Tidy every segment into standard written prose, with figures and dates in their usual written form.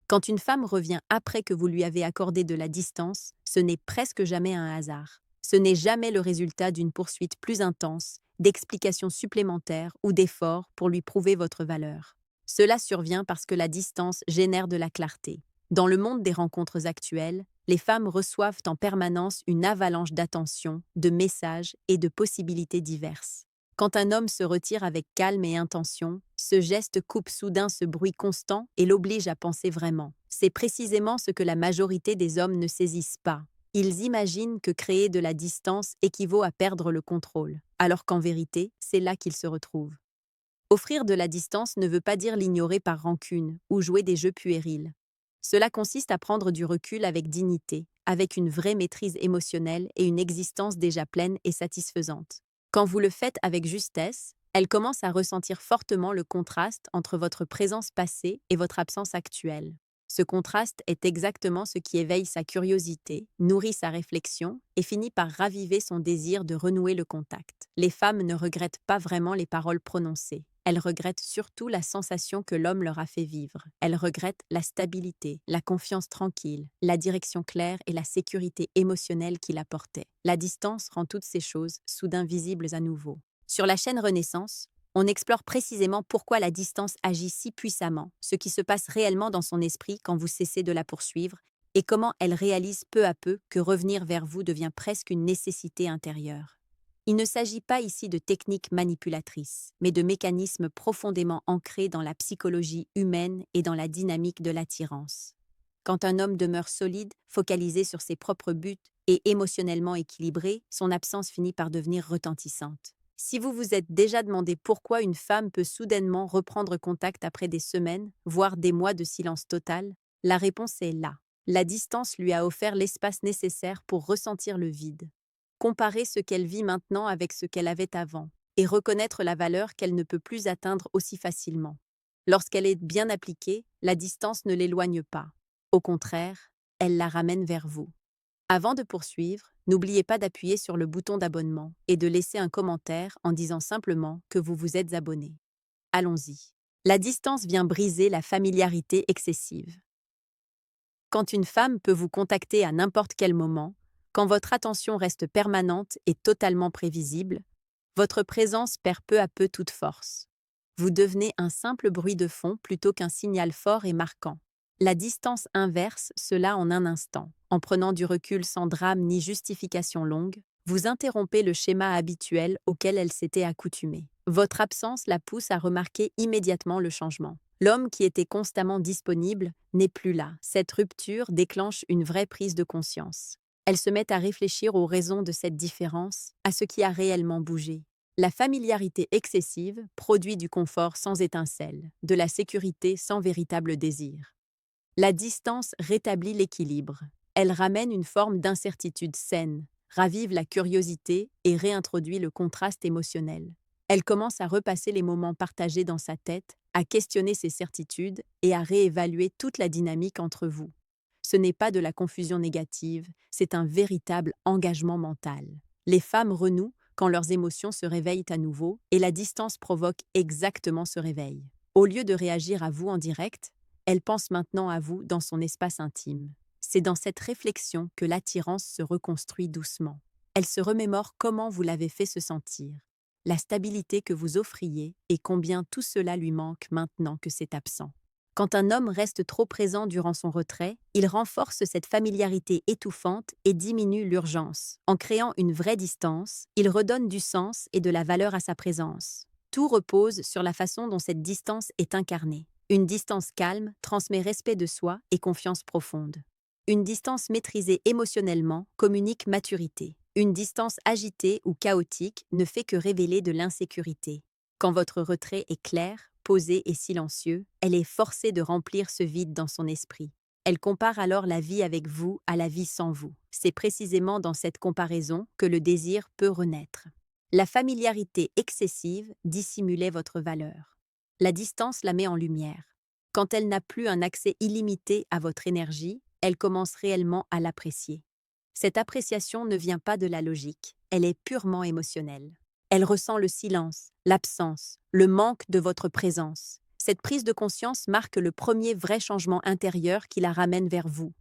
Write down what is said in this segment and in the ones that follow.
Quand une femme revient après que vous lui avez accordé de la distance, ce n'est presque jamais un hasard. Ce n'est jamais le résultat d'une poursuite plus intense, d'explications supplémentaires ou d'efforts pour lui prouver votre valeur. Cela survient parce que la distance génère de la clarté. Dans le monde des rencontres actuelles, les femmes reçoivent en permanence une avalanche d'attention, de messages et de possibilités diverses. Quand un homme se retire avec calme et intention, ce geste coupe soudain ce bruit constant et l'oblige à penser vraiment. C'est précisément ce que la majorité des hommes ne saisissent pas. Ils imaginent que créer de la distance équivaut à perdre le contrôle, alors qu'en vérité, c'est là qu'ils se retrouvent. Offrir de la distance ne veut pas dire l'ignorer par rancune ou jouer des jeux puérils. Cela consiste à prendre du recul avec dignité, avec une vraie maîtrise émotionnelle et une existence déjà pleine et satisfaisante. Quand vous le faites avec justesse, elle commence à ressentir fortement le contraste entre votre présence passée et votre absence actuelle. Ce contraste est exactement ce qui éveille sa curiosité, nourrit sa réflexion et finit par raviver son désir de renouer le contact. Les femmes ne regrettent pas vraiment les paroles prononcées. Elles regrettent surtout la sensation que l'homme leur a fait vivre. Elles regrettent la stabilité, la confiance tranquille, la direction claire et la sécurité émotionnelle qu'il apportait. La distance rend toutes ces choses soudain visibles à nouveau. Sur la chaîne Renaissance, on explore précisément pourquoi la distance agit si puissamment, ce qui se passe réellement dans son esprit quand vous cessez de la poursuivre, et comment elle réalise peu à peu que revenir vers vous devient presque une nécessité intérieure. Il ne s'agit pas ici de techniques manipulatrices, mais de mécanismes profondément ancrés dans la psychologie humaine et dans la dynamique de l'attirance. Quand un homme demeure solide, focalisé sur ses propres buts et émotionnellement équilibré, son absence finit par devenir retentissante. Si vous vous êtes déjà demandé pourquoi une femme peut soudainement reprendre contact après des semaines, voire des mois de silence total, la réponse est là. La distance lui a offert l'espace nécessaire pour ressentir le vide, comparer ce qu'elle vit maintenant avec ce qu'elle avait avant, et reconnaître la valeur qu'elle ne peut plus atteindre aussi facilement. Lorsqu'elle est bien appliquée, la distance ne l'éloigne pas. Au contraire, elle la ramène vers vous. Avant de poursuivre, n'oubliez pas d'appuyer sur le bouton d'abonnement et de laisser un commentaire en disant simplement que vous vous êtes abonné. Allons-y. La distance vient briser la familiarité excessive. Quand une femme peut vous contacter à n'importe quel moment, quand votre attention reste permanente et totalement prévisible, votre présence perd peu à peu toute force. Vous devenez un simple bruit de fond plutôt qu'un signal fort et marquant. La distance inverse cela en un instant. En prenant du recul sans drame ni justification longue, vous interrompez le schéma habituel auquel elle s'était accoutumée. Votre absence la pousse à remarquer immédiatement le changement. L'homme qui était constamment disponible n'est plus là. Cette rupture déclenche une vraie prise de conscience. Elle se met à réfléchir aux raisons de cette différence, à ce qui a réellement bougé. La familiarité excessive produit du confort sans étincelle, de la sécurité sans véritable désir. La distance rétablit l'équilibre. Elle ramène une forme d'incertitude saine, ravive la curiosité et réintroduit le contraste émotionnel. Elle commence à repasser les moments partagés dans sa tête, à questionner ses certitudes et à réévaluer toute la dynamique entre vous. Ce n'est pas de la confusion négative, c'est un véritable engagement mental. Les femmes renouent quand leurs émotions se réveillent à nouveau et la distance provoque exactement ce réveil. Au lieu de réagir à vous en direct, elle pense maintenant à vous dans son espace intime. C'est dans cette réflexion que l'attirance se reconstruit doucement. Elle se remémore comment vous l'avez fait se sentir, la stabilité que vous offriez et combien tout cela lui manque maintenant que c'est absent. Quand un homme reste trop présent durant son retrait, il renforce cette familiarité étouffante et diminue l'urgence. En créant une vraie distance, il redonne du sens et de la valeur à sa présence. Tout repose sur la façon dont cette distance est incarnée. Une distance calme transmet respect de soi et confiance profonde. Une distance maîtrisée émotionnellement communique maturité. Une distance agitée ou chaotique ne fait que révéler de l'insécurité. Quand votre retrait est clair, posé et silencieux, elle est forcée de remplir ce vide dans son esprit. Elle compare alors la vie avec vous à la vie sans vous. C'est précisément dans cette comparaison que le désir peut renaître. La familiarité excessive dissimulait votre valeur. La distance la met en lumière. Quand elle n'a plus un accès illimité à votre énergie, elle commence réellement à l'apprécier. Cette appréciation ne vient pas de la logique, elle est purement émotionnelle. Elle ressent le silence, l'absence, le manque de votre présence. Cette prise de conscience marque le premier vrai changement intérieur qui la ramène vers vous.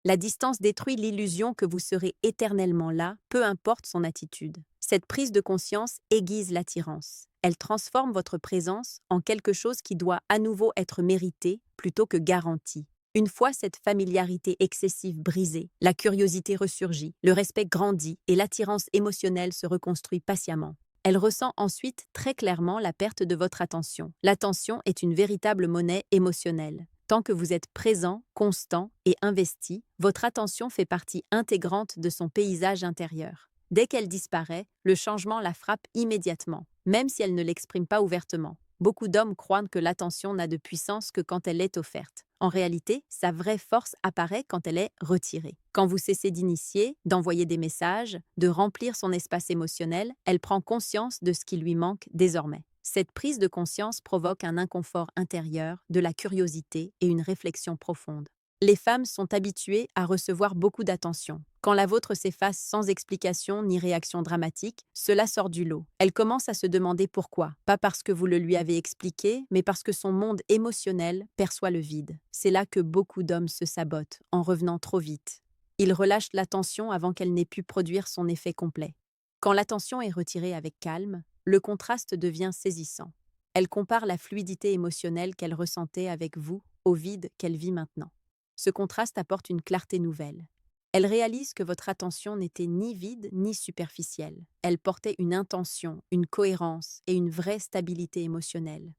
La distance détruit l'illusion que vous serez éternellement là, peu importe son attitude. Cette prise de conscience aiguise l'attirance. Elle transforme votre présence en quelque chose qui doit à nouveau être mérité plutôt que garanti. Une fois cette familiarité excessive brisée, la curiosité ressurgit, le respect grandit et l'attirance émotionnelle se reconstruit patiemment. Elle ressent ensuite très clairement la perte de votre attention. L'attention est une véritable monnaie émotionnelle. Tant que vous êtes présent, constant et investi, votre attention fait partie intégrante de son paysage intérieur. Dès qu'elle disparaît, le changement la frappe immédiatement, même si elle ne l'exprime pas ouvertement. Beaucoup d'hommes croient que l'attention n'a de puissance que quand elle est offerte. En réalité, sa vraie force apparaît quand elle est retirée. Quand vous cessez d'initier, d'envoyer des messages, de remplir son espace émotionnel, elle prend conscience de ce qui lui manque désormais. Cette prise de conscience provoque un inconfort intérieur, de la curiosité et une réflexion profonde. Les femmes sont habituées à recevoir beaucoup d'attention. Quand la vôtre s'efface sans explication ni réaction dramatique, cela sort du lot. Elle commence à se demander pourquoi. Pas parce que vous le lui avez expliqué, mais parce que son monde émotionnel perçoit le vide. C'est là que beaucoup d'hommes se sabotent, en revenant trop vite. Ils relâchent l'attention avant qu'elle n'ait pu produire son effet complet. Quand l'attention est retirée avec calme, le contraste devient saisissant. Elle compare la fluidité émotionnelle qu'elle ressentait avec vous au vide qu'elle vit maintenant. Ce contraste apporte une clarté nouvelle. Elle réalise que votre attention n'était ni vide ni superficielle. Elle portait une intention, une cohérence et une vraie stabilité émotionnelle.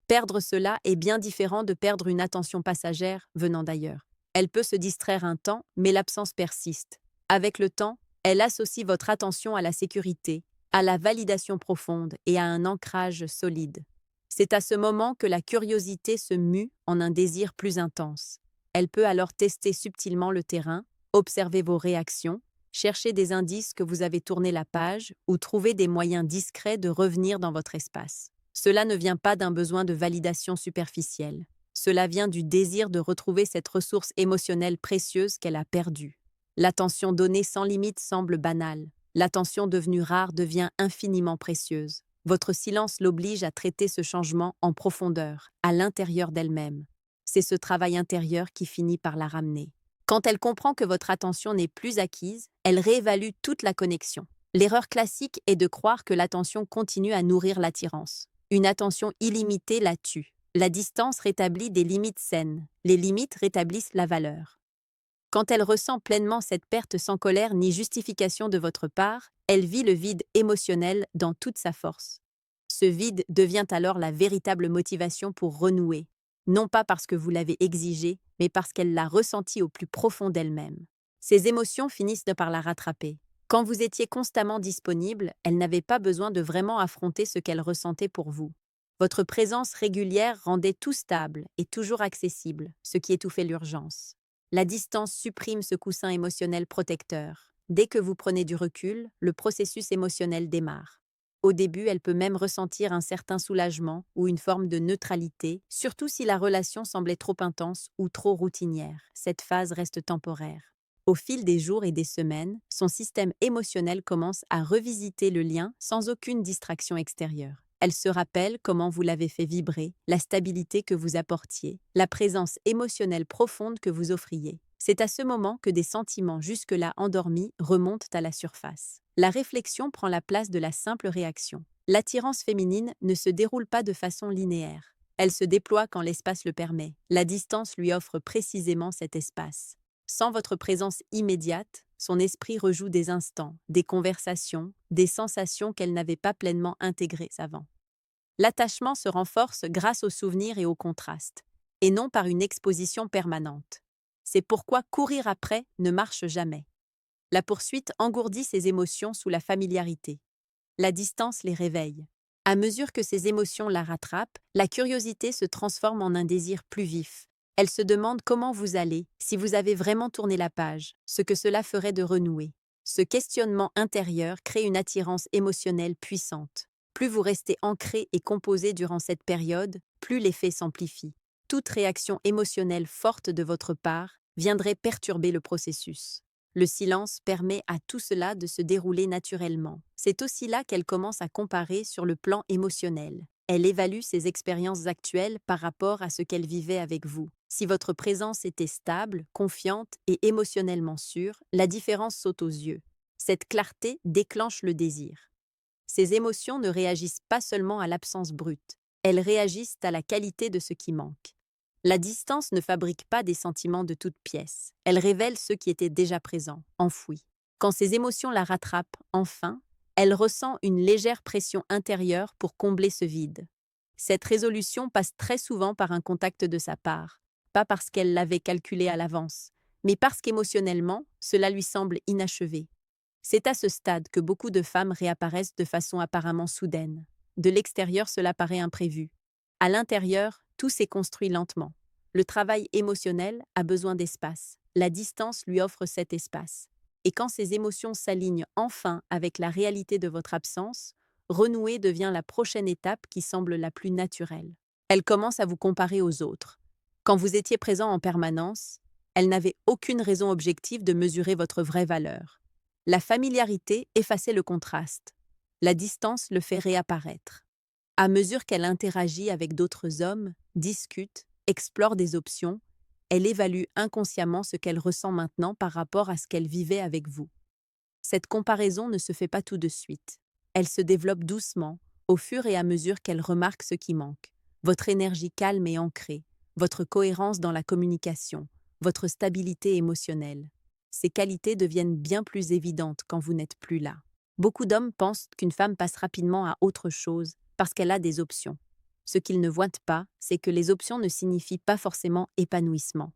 Perdre cela est bien différent de perdre une attention passagère venant d'ailleurs. Elle peut se distraire un temps, mais l'absence persiste. Avec le temps, elle associe votre attention à la sécurité, à la validation profonde et à un ancrage solide. C'est à ce moment que la curiosité se mue en un désir plus intense. Elle peut alors tester subtilement le terrain, observer vos réactions, chercher des indices que vous avez tourné la page ou trouver des moyens discrets de revenir dans votre espace. Cela ne vient pas d'un besoin de validation superficielle. Cela vient du désir de retrouver cette ressource émotionnelle précieuse qu'elle a perdue. L'attention donnée sans limite semble banale. L'attention devenue rare devient infiniment précieuse. Votre silence l'oblige à traiter ce changement en profondeur, à l'intérieur d'elle-même. C'est ce travail intérieur qui finit par la ramener. Quand elle comprend que votre attention n'est plus acquise, elle réévalue toute la connexion. L'erreur classique est de croire que l'attention continue à nourrir l'attirance. Une attention illimitée la tue. La distance rétablit des limites saines. Les limites rétablissent la valeur. Quand elle ressent pleinement cette perte sans colère ni justification de votre part, elle vit le vide émotionnel dans toute sa force. Ce vide devient alors la véritable motivation pour renouer, non pas parce que vous l'avez exigé, mais parce qu'elle l'a ressenti au plus profond d'elle-même. Ses émotions finissent par la rattraper. Quand vous étiez constamment disponible, elle n'avait pas besoin de vraiment affronter ce qu'elle ressentait pour vous. Votre présence régulière rendait tout stable et toujours accessible, ce qui étouffait l'urgence. La distance supprime ce coussin émotionnel protecteur. Dès que vous prenez du recul, le processus émotionnel démarre. Au début, elle peut même ressentir un certain soulagement ou une forme de neutralité, surtout si la relation semblait trop intense ou trop routinière. Cette phase reste temporaire. Au fil des jours et des semaines, son système émotionnel commence à revisiter le lien sans aucune distraction extérieure. Elle se rappelle comment vous l'avez fait vibrer, la stabilité que vous apportiez, la présence émotionnelle profonde que vous offriez. C'est à ce moment que des sentiments jusque-là endormis remontent à la surface. La réflexion prend la place de la simple réaction. L'attirance féminine ne se déroule pas de façon linéaire. Elle se déploie quand l'espace le permet. La distance lui offre précisément cet espace. Sans votre présence immédiate, son esprit rejoue des instants, des conversations, des sensations qu'elle n'avait pas pleinement intégrées avant. L'attachement se renforce grâce aux souvenirs et aux contrastes, et non par une exposition permanente. C'est pourquoi courir après ne marche jamais. La poursuite engourdit ses émotions sous la familiarité. La distance les réveille. À mesure que ses émotions la rattrapent, la curiosité se transforme en un désir plus vif. Elle se demande comment vous allez, si vous avez vraiment tourné la page, ce que cela ferait de renouer. Ce questionnement intérieur crée une attirance émotionnelle puissante. Plus vous restez ancré et composé durant cette période, plus l'effet s'amplifie. Toute réaction émotionnelle forte de votre part viendrait perturber le processus. Le silence permet à tout cela de se dérouler naturellement. C'est aussi là qu'elle commence à comparer sur le plan émotionnel. Elle évalue ses expériences actuelles par rapport à ce qu'elle vivait avec vous. Si votre présence était stable, confiante et émotionnellement sûre, la différence saute aux yeux. Cette clarté déclenche le désir. Ces émotions ne réagissent pas seulement à l'absence brute, elles réagissent à la qualité de ce qui manque. La distance ne fabrique pas des sentiments de toutes pièces, elle révèle ceux qui étaient déjà présents, enfouis. Quand ces émotions la rattrapent, enfin, elle ressent une légère pression intérieure pour combler ce vide. Cette résolution passe très souvent par un contact de sa part, pas parce qu'elle l'avait calculé à l'avance, mais parce qu'émotionnellement, cela lui semble inachevé. C'est à ce stade que beaucoup de femmes réapparaissent de façon apparemment soudaine. De l'extérieur, cela paraît imprévu. À l'intérieur, tout s'est construit lentement. Le travail émotionnel a besoin d'espace. La distance lui offre cet espace. Et quand ces émotions s'alignent enfin avec la réalité de votre absence, renouer devient la prochaine étape qui semble la plus naturelle. Elle commence à vous comparer aux autres. Quand vous étiez présent en permanence, elle n'avait aucune raison objective de mesurer votre vraie valeur. La familiarité effaçait le contraste. La distance le fait réapparaître. À mesure qu'elle interagit avec d'autres hommes, discute, explore des options, elle évalue inconsciemment ce qu'elle ressent maintenant par rapport à ce qu'elle vivait avec vous. Cette comparaison ne se fait pas tout de suite. Elle se développe doucement, au fur et à mesure qu'elle remarque ce qui manque. Votre énergie calme et ancrée, votre cohérence dans la communication, votre stabilité émotionnelle. Ces qualités deviennent bien plus évidentes quand vous n'êtes plus là. Beaucoup d'hommes pensent qu'une femme passe rapidement à autre chose parce qu'elle a des options. Ce qu'ils ne voient pas, c'est que les options ne signifient pas forcément épanouissement.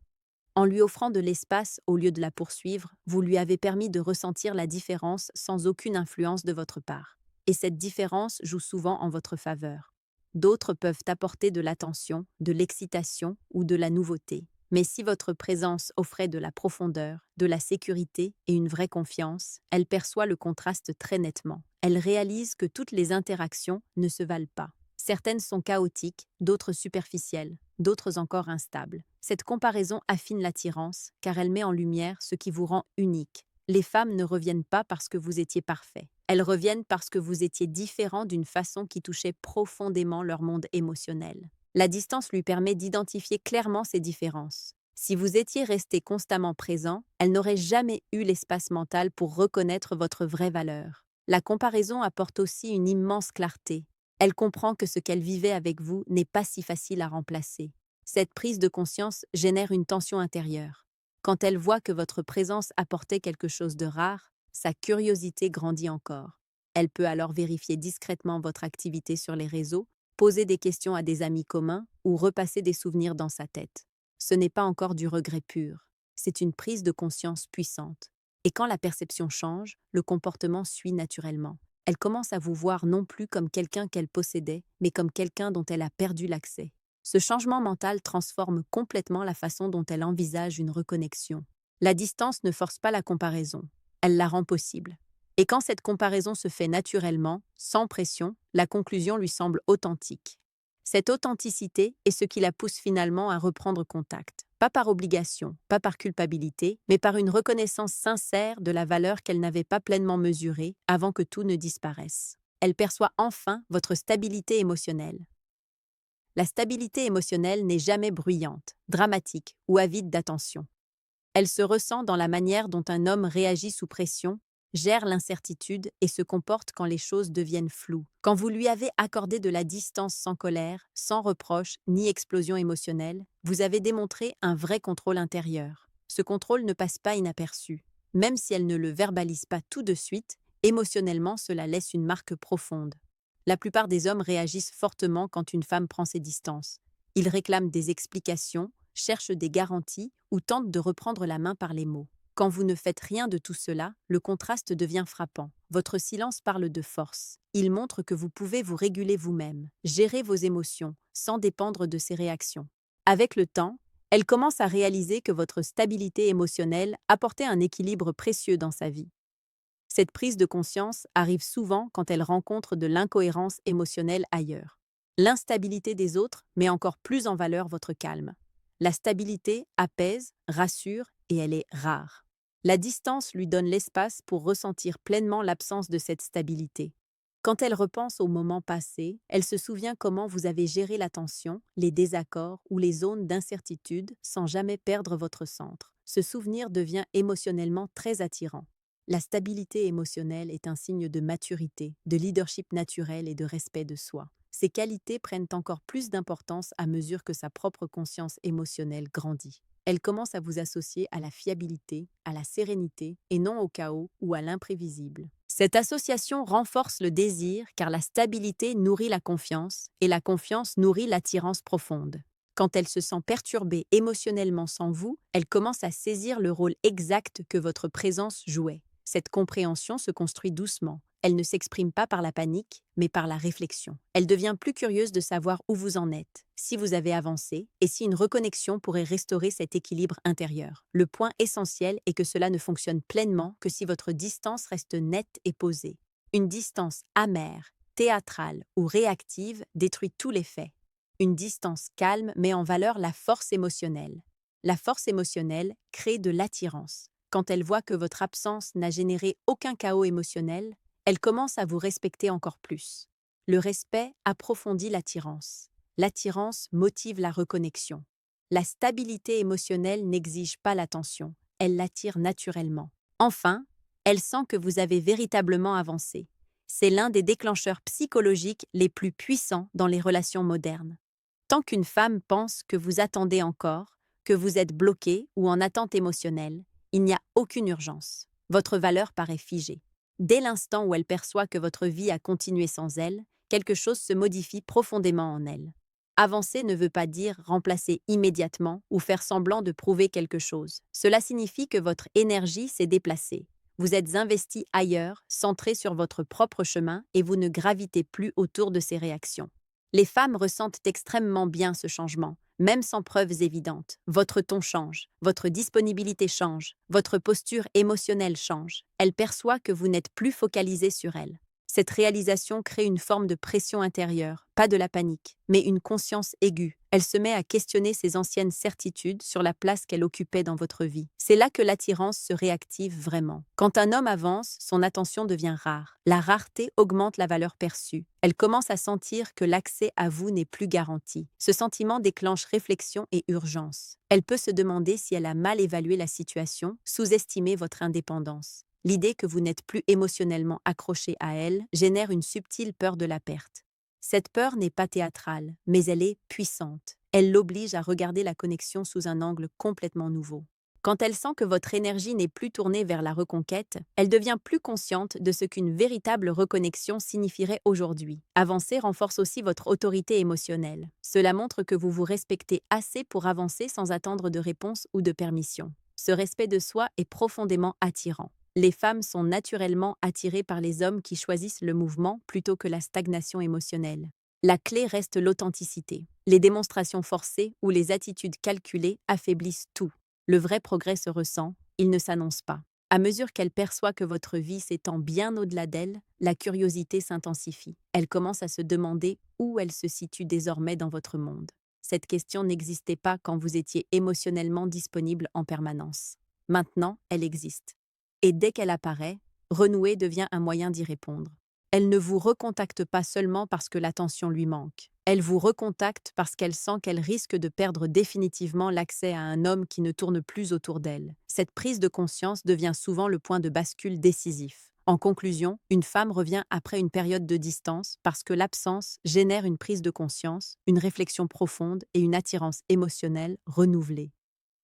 En lui offrant de l'espace au lieu de la poursuivre, vous lui avez permis de ressentir la différence sans aucune influence de votre part. Et cette différence joue souvent en votre faveur. D'autres peuvent apporter de l'attention, de l'excitation ou de la nouveauté. Mais si votre présence offrait de la profondeur, de la sécurité et une vraie confiance, elle perçoit le contraste très nettement. Elle réalise que toutes les interactions ne se valent pas. Certaines sont chaotiques, d'autres superficielles, d'autres encore instables. Cette comparaison affine l'attirance, car elle met en lumière ce qui vous rend unique. Les femmes ne reviennent pas parce que vous étiez parfait. Elles reviennent parce que vous étiez différent d'une façon qui touchait profondément leur monde émotionnel. La distance lui permet d'identifier clairement ces différences. Si vous étiez resté constamment présent, elle n'aurait jamais eu l'espace mental pour reconnaître votre vraie valeur. La comparaison apporte aussi une immense clarté. Elle comprend que ce qu'elle vivait avec vous n'est pas si facile à remplacer. Cette prise de conscience génère une tension intérieure. Quand elle voit que votre présence apportait quelque chose de rare, sa curiosité grandit encore. Elle peut alors vérifier discrètement votre activité sur les réseaux, poser des questions à des amis communs ou repasser des souvenirs dans sa tête. Ce n'est pas encore du regret pur, c'est une prise de conscience puissante. Et quand la perception change, le comportement suit naturellement. Elle commence à vous voir non plus comme quelqu'un qu'elle possédait, mais comme quelqu'un dont elle a perdu l'accès. Ce changement mental transforme complètement la façon dont elle envisage une reconnexion. La distance ne force pas la comparaison, elle la rend possible. Et quand cette comparaison se fait naturellement, sans pression, la conclusion lui semble authentique. Cette authenticité est ce qui la pousse finalement à reprendre contact, pas par obligation, pas par culpabilité, mais par une reconnaissance sincère de la valeur qu'elle n'avait pas pleinement mesurée avant que tout ne disparaisse. Elle perçoit enfin votre stabilité émotionnelle. La stabilité émotionnelle n'est jamais bruyante, dramatique ou avide d'attention. Elle se ressent dans la manière dont un homme réagit sous pression, gère l'incertitude et se comporte quand les choses deviennent floues. Quand vous lui avez accordé de la distance sans colère, sans reproche ni explosion émotionnelle, vous avez démontré un vrai contrôle intérieur. Ce contrôle ne passe pas inaperçu. Même si elle ne le verbalise pas tout de suite, émotionnellement cela laisse une marque profonde. La plupart des hommes réagissent fortement quand une femme prend ses distances. Ils réclament des explications, cherchent des garanties ou tentent de reprendre la main par les mots. Quand vous ne faites rien de tout cela, le contraste devient frappant. Votre silence parle de force. Il montre que vous pouvez vous réguler vous-même, gérer vos émotions, sans dépendre de ces réactions. Avec le temps, elle commence à réaliser que votre stabilité émotionnelle apportait un équilibre précieux dans sa vie. Cette prise de conscience arrive souvent quand elle rencontre de l'incohérence émotionnelle ailleurs. L'instabilité des autres met encore plus en valeur votre calme. La stabilité apaise, rassure et elle est rare. La distance lui donne l'espace pour ressentir pleinement l'absence de cette stabilité. Quand elle repense au moment passé, elle se souvient comment vous avez géré la tension, les désaccords ou les zones d'incertitude sans jamais perdre votre centre. Ce souvenir devient émotionnellement très attirant. La stabilité émotionnelle est un signe de maturité, de leadership naturel et de respect de soi. Ces qualités prennent encore plus d'importance à mesure que sa propre conscience émotionnelle grandit. Elle commence à vous associer à la fiabilité, à la sérénité et non au chaos ou à l'imprévisible. Cette association renforce le désir car la stabilité nourrit la confiance et la confiance nourrit l'attirance profonde. Quand elle se sent perturbée émotionnellement sans vous, elle commence à saisir le rôle exact que votre présence jouait. Cette compréhension se construit doucement. Elle ne s'exprime pas par la panique, mais par la réflexion. Elle devient plus curieuse de savoir où vous en êtes, si vous avez avancé, et si une reconnexion pourrait restaurer cet équilibre intérieur. Le point essentiel est que cela ne fonctionne pleinement que si votre distance reste nette et posée. Une distance amère, théâtrale ou réactive détruit tous les faits. Une distance calme met en valeur la force émotionnelle. La force émotionnelle crée de l'attirance. Quand elle voit que votre absence n'a généré aucun chaos émotionnel, elle commence à vous respecter encore plus. Le respect approfondit l'attirance. L'attirance motive la reconnexion. La stabilité émotionnelle n'exige pas l'attention, elle l'attire naturellement. Enfin, elle sent que vous avez véritablement avancé. C'est l'un des déclencheurs psychologiques les plus puissants dans les relations modernes. Tant qu'une femme pense que vous attendez encore, que vous êtes bloqué ou en attente émotionnelle, il n'y a aucune urgence. Votre valeur paraît figée. Dès l'instant où elle perçoit que votre vie a continué sans elle, quelque chose se modifie profondément en elle. Avancer ne veut pas dire remplacer immédiatement ou faire semblant de prouver quelque chose. Cela signifie que votre énergie s'est déplacée. Vous êtes investi ailleurs, centré sur votre propre chemin et vous ne gravitez plus autour de ces réactions. Les femmes ressentent extrêmement bien ce changement, même sans preuves évidentes. Votre ton change, votre disponibilité change, votre posture émotionnelle change. Elle perçoit que vous n'êtes plus focalisé sur elle. Cette réalisation crée une forme de pression intérieure, pas de la panique, mais une conscience aiguë. Elle se met à questionner ses anciennes certitudes sur la place qu'elle occupait dans votre vie. C'est là que l'attirance se réactive vraiment. Quand un homme avance, son attention devient rare. La rareté augmente la valeur perçue. Elle commence à sentir que l'accès à vous n'est plus garanti. Ce sentiment déclenche réflexion et urgence. Elle peut se demander si elle a mal évalué la situation, sous-estimé votre indépendance. L'idée que vous n'êtes plus émotionnellement accroché à elle génère une subtile peur de la perte. Cette peur n'est pas théâtrale, mais elle est puissante. Elle l'oblige à regarder la connexion sous un angle complètement nouveau. Quand elle sent que votre énergie n'est plus tournée vers la reconquête, elle devient plus consciente de ce qu'une véritable reconnexion signifierait aujourd'hui. Avancer renforce aussi votre autorité émotionnelle. Cela montre que vous vous respectez assez pour avancer sans attendre de réponse ou de permission. Ce respect de soi est profondément attirant. Les femmes sont naturellement attirées par les hommes qui choisissent le mouvement plutôt que la stagnation émotionnelle. La clé reste l'authenticité. Les démonstrations forcées ou les attitudes calculées affaiblissent tout. Le vrai progrès se ressent, il ne s'annonce pas. À mesure qu'elle perçoit que votre vie s'étend bien au-delà d'elle, la curiosité s'intensifie. Elle commence à se demander où elle se situe désormais dans votre monde. Cette question n'existait pas quand vous étiez émotionnellement disponible en permanence. Maintenant, elle existe. Et dès qu'elle apparaît, renouer devient un moyen d'y répondre. Elle ne vous recontacte pas seulement parce que l'attention lui manque. Elle vous recontacte parce qu'elle sent qu'elle risque de perdre définitivement l'accès à un homme qui ne tourne plus autour d'elle. Cette prise de conscience devient souvent le point de bascule décisif. En conclusion, une femme revient après une période de distance parce que l'absence génère une prise de conscience, une réflexion profonde et une attirance émotionnelle renouvelée.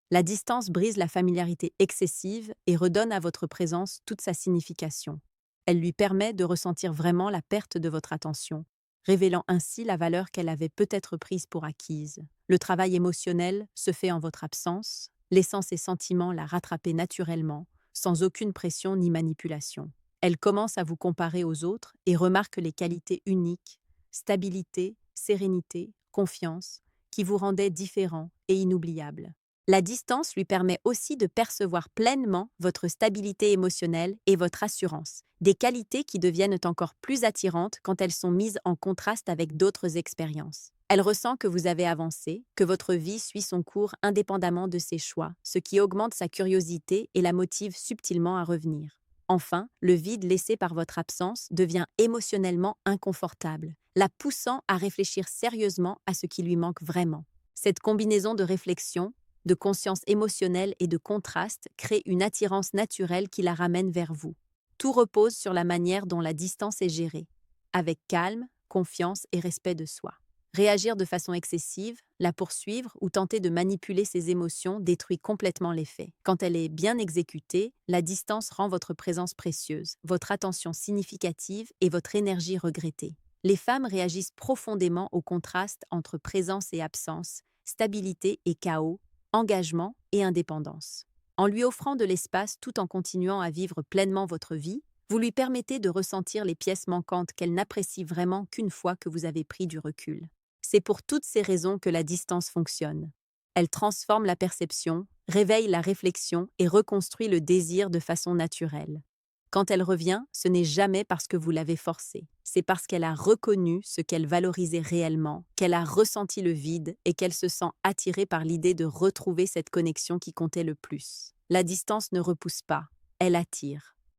La distance brise la familiarité excessive et redonne à votre présence toute sa signification. Elle lui permet de ressentir vraiment la perte de votre attention, révélant ainsi la valeur qu'elle avait peut-être prise pour acquise. Le travail émotionnel se fait en votre absence, laissant ses sentiments la rattraper naturellement, sans aucune pression ni manipulation. Elle commence à vous comparer aux autres et remarque les qualités uniques, stabilité, sérénité, confiance, qui vous rendaient différents et inoubliables. La distance lui permet aussi de percevoir pleinement votre stabilité émotionnelle et votre assurance, des qualités qui deviennent encore plus attirantes quand elles sont mises en contraste avec d'autres expériences. Elle ressent que vous avez avancé, que votre vie suit son cours indépendamment de ses choix, ce qui augmente sa curiosité et la motive subtilement à revenir. Enfin, le vide laissé par votre absence devient émotionnellement inconfortable, la poussant à réfléchir sérieusement à ce qui lui manque vraiment. Cette combinaison de réflexion, de conscience émotionnelle et de contraste crée une attirance naturelle qui la ramène vers vous. Tout repose sur la manière dont la distance est gérée, avec calme, confiance et respect de soi. Réagir de façon excessive, la poursuivre ou tenter de manipuler ses émotions détruit complètement l'effet. Quand elle est bien exécutée, la distance rend votre présence précieuse, votre attention significative et votre énergie regrettée. Les femmes réagissent profondément au contraste entre présence et absence, stabilité et chaos, engagement et indépendance. En lui offrant de l'espace tout en continuant à vivre pleinement votre vie, vous lui permettez de ressentir les pièces manquantes qu'elle n'apprécie vraiment qu'une fois que vous avez pris du recul. C'est pour toutes ces raisons que la distance fonctionne. Elle transforme la perception, réveille la réflexion et reconstruit le désir de façon naturelle. Quand elle revient, ce n'est jamais parce que vous l'avez forcée. C'est parce qu'elle a reconnu ce qu'elle valorisait réellement, qu'elle a ressenti le vide et qu'elle se sent attirée par l'idée de retrouver cette connexion qui comptait le plus. La distance ne repousse pas, elle attire.